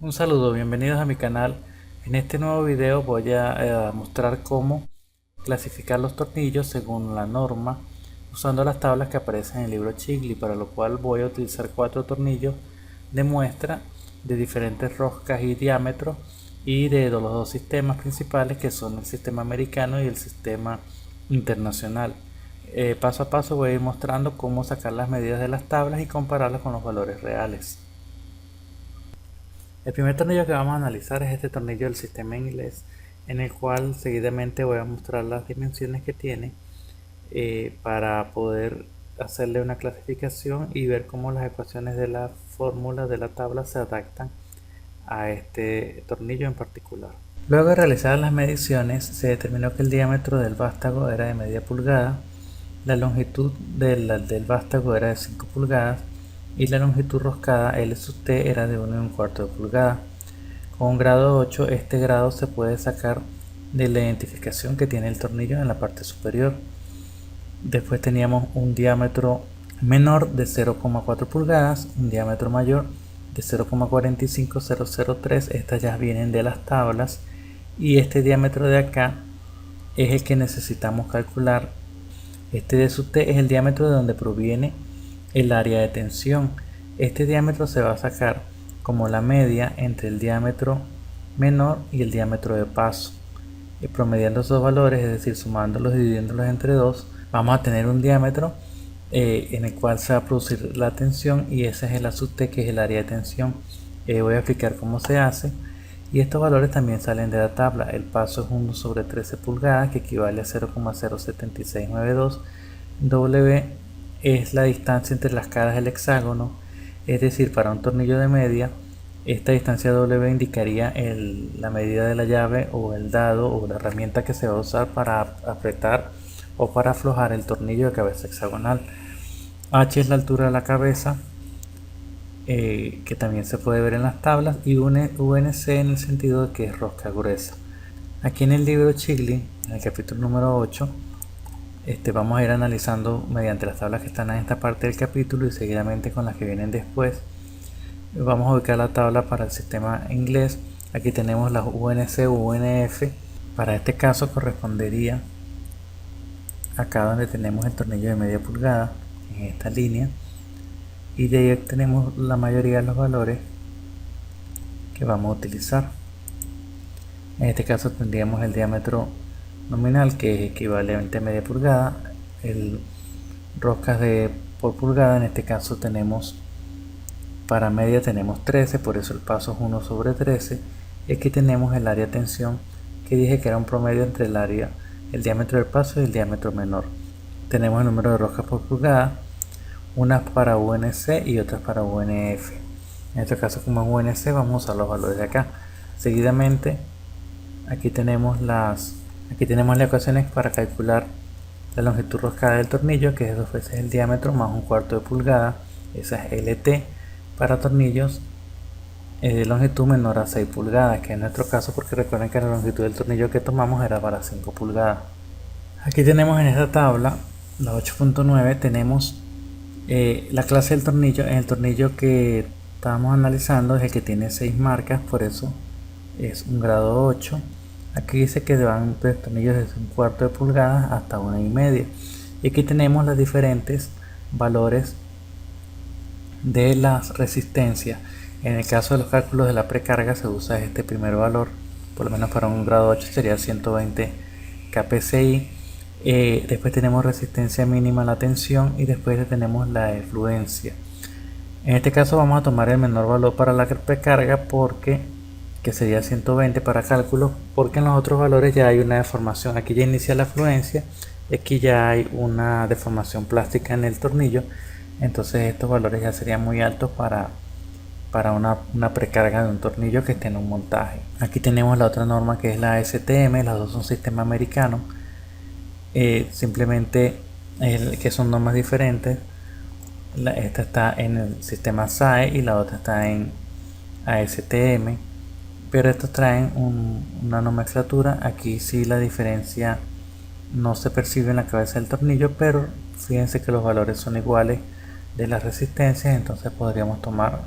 Un saludo, bienvenidos a mi canal. En este nuevo video voy a mostrar cómo clasificar los tornillos según la norma usando las tablas que aparecen en el libro Chigli, para lo cual voy a utilizar 4 tornillos de muestra de diferentes roscas y diámetros y de los dos sistemas principales, que son el sistema americano y el sistema internacional. Paso a paso voy a ir mostrando cómo sacar las medidas de las tablas y compararlas con los valores reales. El primer tornillo que vamos a analizar es este tornillo del sistema inglés, en el cual seguidamente voy a mostrar las dimensiones que tiene para poder hacerle una clasificación y ver cómo las ecuaciones de la fórmula de la tabla se adaptan a este tornillo en particular. Luego de realizar las mediciones, se determinó que el diámetro del vástago era de media pulgada, la longitud del vástago era de 5 pulgadas y la longitud roscada L sub T era de 1,25 de pulgada. Con un grado 8, este grado se puede sacar de la identificación que tiene el tornillo en la parte superior. Después teníamos un diámetro menor de 0,4 pulgadas, un diámetro mayor de 0,45003, estas ya vienen de las tablas, y este diámetro de acá es el que necesitamos calcular. Este D sub T es el diámetro de donde proviene el área de tensión. Este diámetro se va a sacar como la media entre el diámetro menor y el diámetro de paso. Y promediando esos valores, es decir, sumándolos y dividiéndolos entre 2, vamos a tener un diámetro en el cual se va a producir la tensión, y ese es el A sub T, que es el área de tensión. Voy a explicar cómo se hace. Y estos valores también salen de la tabla. El paso es 1 sobre 13 pulgadas, que equivale a 0,07692. W es la distancia entre las caras del hexágono, es decir, para un tornillo de media, esta distancia W indicaría la medida de la llave o el dado o la herramienta que se va a usar para apretar o para aflojar el tornillo de cabeza hexagonal. H es la altura de la cabeza, que también se puede ver en las tablas, y UNC en el sentido de que es rosca gruesa. Aquí en el libro Chigli, en el capítulo número 8, vamos a ir analizando mediante las tablas que están en esta parte del capítulo y seguidamente con las que vienen después. Vamos a ubicar la tabla para el sistema inglés. Aquí tenemos las UNC o UNF. Para este caso correspondería acá donde tenemos el tornillo de media pulgada, en esta línea, y de ahí tenemos la mayoría de los valores que vamos a utilizar. En este caso tendríamos el diámetro nominal, que es equivalente a media pulgada, el roscas por pulgada. En este caso tenemos, para media tenemos 13, por eso el paso es 1 sobre 13. Y aquí tenemos el área de tensión, que dije que era un promedio entre el diámetro del paso y el diámetro menor. Tenemos el número de roscas por pulgada, unas para UNC y otras para UNF. En este caso, como es UNC, vamos a usar los valores de acá. Seguidamente aquí tenemos las ecuaciones para calcular la longitud roscada del tornillo, que es 2 veces el diámetro más 1/4 de pulgada. Esa es LT para tornillos de longitud menor a 6 pulgadas, que en nuestro caso, porque recuerden que la longitud del tornillo que tomamos era para 5 pulgadas. Aquí tenemos en esta tabla, la 8.9, tenemos la clase del tornillo. En el tornillo que estábamos analizando es el que tiene 6 marcas, por eso es un grado 8. Aquí dice que van tornillos desde 1/4 de pulgada hasta 1,5. Y aquí tenemos los diferentes valores de las resistencias. En el caso de los cálculos de la precarga se usa este primer valor, por lo menos para un grado 8 sería 120 kPsi. Después tenemos resistencia mínima a la tensión y después tenemos la efluencia. En este caso vamos a tomar el menor valor para la precarga, que sería 120 para cálculo, porque en los otros valores ya hay una deformación. Aquí ya inicia la fluencia y aquí ya hay una deformación plástica en el tornillo, entonces estos valores ya serían muy altos para una precarga de un tornillo que esté en un montaje. Aquí tenemos la otra norma, que es la STM, las dos son sistema americano, simplemente que son normas diferentes. Esta está en el sistema SAE y la otra está en ASTM, pero estos traen una nomenclatura. Aquí sí la diferencia no se percibe en la cabeza del tornillo, pero fíjense que los valores son iguales de las resistencias, entonces podríamos tomar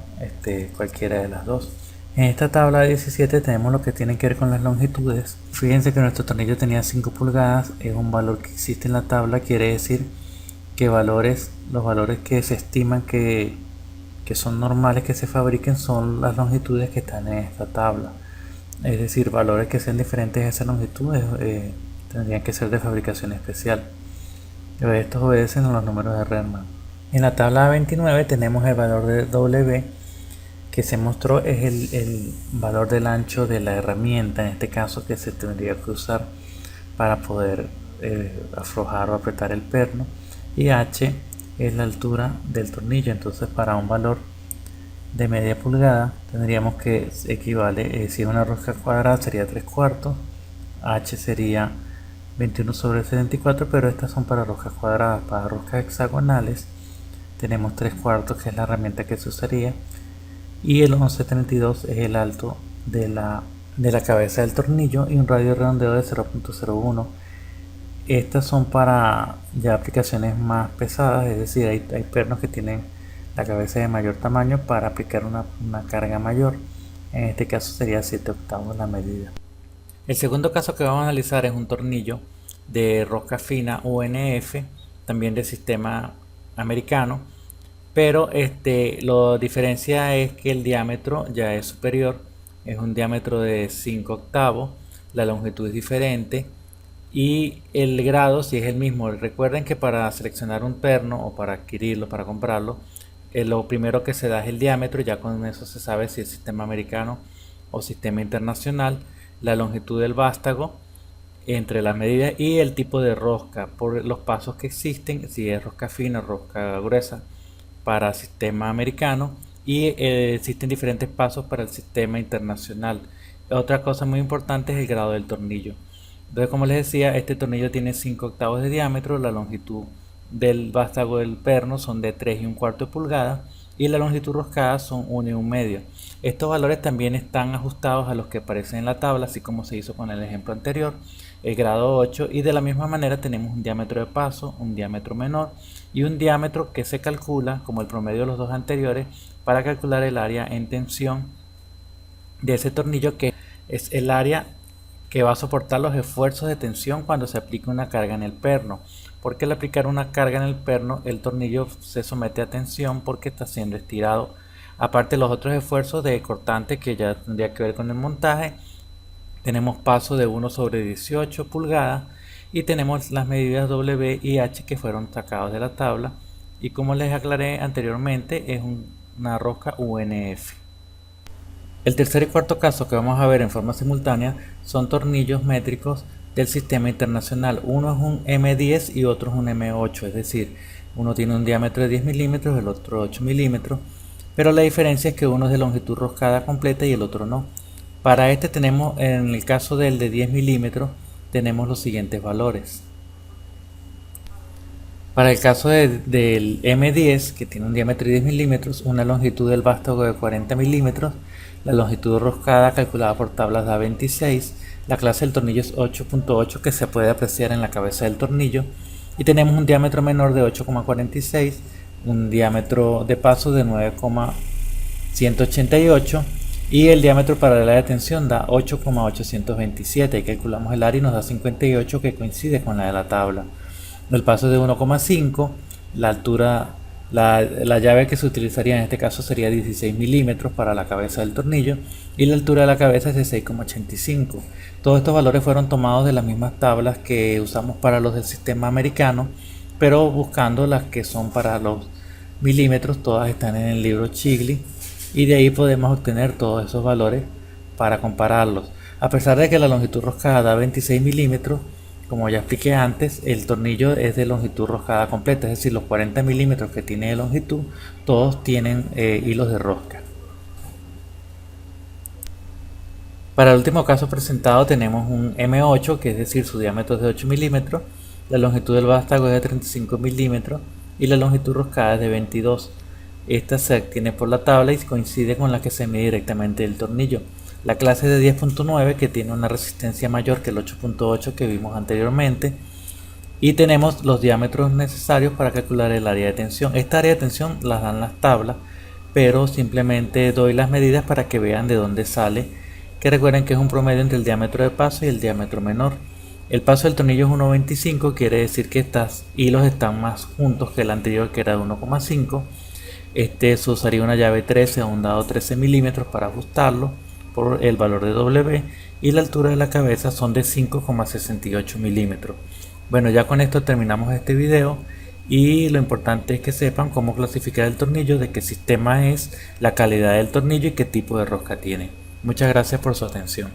cualquiera de las dos. En esta tabla 17 tenemos lo que tiene que ver con las longitudes. Fíjense que nuestro tornillo tenía 5 pulgadas, es un valor que existe en la tabla, quiere decir que los valores que se estiman que son normales que se fabriquen son las longitudes que están en esta tabla. Es decir, valores que sean diferentes a esas longitudes tendrían que ser de fabricación especial. Estos obedecen a los números de Riemann. En la tabla 29 tenemos el valor de W, que se mostró es el valor del ancho de la herramienta, en este caso, que se tendría que usar para poder aflojar o apretar el perno, y H es la altura del tornillo. Entonces, para un valor de media pulgada tendríamos que equivale, si es una rosca cuadrada sería 3/4, H sería 21/74, pero estas son para roscas cuadradas. Para roscas hexagonales tenemos 3/4, que es la herramienta que se usaría, y el 1132 es el alto de la cabeza del tornillo, y un radio de redondeo de 0.01. Estas son para ya aplicaciones más pesadas, es decir, hay pernos que tienen la cabeza de mayor tamaño para aplicar una carga mayor. En este caso sería 7/8 la medida. El segundo caso que vamos a analizar es un tornillo de rosca fina UNF, también del sistema americano, pero lo diferencia es que el diámetro ya es superior, es un diámetro de 5/8, la longitud es diferente y el grado sí es el mismo. Recuerden que para seleccionar un perno o para adquirirlo, para comprarlo, lo primero que se da es el diámetro, ya con eso se sabe si es sistema americano o sistema internacional, la longitud del vástago entre las medidas y el tipo de rosca por los pasos que existen, si es rosca fina o rosca gruesa para sistema americano, y existen diferentes pasos para el sistema internacional. Otra cosa muy importante es el grado del tornillo. Entonces, como les decía, este tornillo tiene 5/8 de diámetro, la longitud del vástago del perno son de 3 1/4 pulgadas y la longitud roscada son 1 1/2. Estos valores también están ajustados a los que aparecen en la tabla, así como se hizo con el ejemplo anterior, el grado 8, y de la misma manera tenemos un diámetro de paso, un diámetro menor y un diámetro que se calcula como el promedio de los dos anteriores para calcular el área en tensión de ese tornillo, que es el área que va a soportar los esfuerzos de tensión cuando se aplica una carga en el perno, porque al aplicar una carga en el perno el tornillo se somete a tensión porque está siendo estirado. Aparte, los otros esfuerzos de cortante que ya tendría que ver con el montaje, tenemos paso de 1/18 pulgadas y tenemos las medidas W y H que fueron sacados de la tabla, y como les aclaré anteriormente es una rosca UNF. El tercer y cuarto caso que vamos a ver en forma simultánea son tornillos métricos del sistema internacional. Uno es un M10 y otro es un M8, es decir, uno tiene un diámetro de 10 milímetros, el otro 8 milímetros, pero la diferencia es que uno es de longitud roscada completa y el otro no. Para este tenemos, en el caso del de 10 milímetros, tenemos los siguientes valores. Para el caso del M10, que tiene un diámetro de 10 milímetros, una longitud del vástago de 40 milímetros, la longitud roscada calculada por tablas da 26, la clase del tornillo es 8.8 que se puede apreciar en la cabeza del tornillo, y tenemos un diámetro menor de 8,46, un diámetro de paso de 9,188 y el diámetro para el área de tensión da 8,827, y calculamos el área y nos da 58, que coincide con la de la tabla. El paso es de 1,5, la altura, la llave que se utilizaría en este caso sería 16 milímetros para la cabeza del tornillo, y la altura de la cabeza es de 6,85. Todos estos valores fueron tomados de las mismas tablas que usamos para los del sistema americano, pero buscando las que son para los milímetros. Todas están en el libro Chigli y de ahí podemos obtener todos esos valores para compararlos. A pesar de que la longitud roscada da 26 milímetros, como ya expliqué antes, el tornillo es de longitud roscada completa, es decir, los 40 milímetros que tiene de longitud, todos tienen hilos de rosca. Para el último caso presentado tenemos un M8, que es decir, su diámetro es de 8 milímetros, la longitud del vástago es de 35 milímetros y la longitud roscada es de 22. Esta se obtiene por la tabla y coincide con la que se mide directamente el tornillo. La clase es de 10.9, que tiene una resistencia mayor que el 8.8 que vimos anteriormente, y tenemos los diámetros necesarios para calcular el área de tensión. Esta área de tensión las dan las tablas, pero simplemente doy las medidas para que vean de dónde sale, que recuerden que es un promedio entre el diámetro de paso y el diámetro menor. El paso del tornillo es 1,25, quiere decir que estos hilos están más juntos que el anterior, que era de 1,5. Se usaría una llave 13 o un dado 13 milímetros para ajustarlo por el valor de W, y la altura de la cabeza son de 5,68 milímetros. Bueno, ya con esto terminamos este video, y lo importante es que sepan cómo clasificar el tornillo, de qué sistema es, la calidad del tornillo y qué tipo de rosca tiene. Muchas gracias por su atención.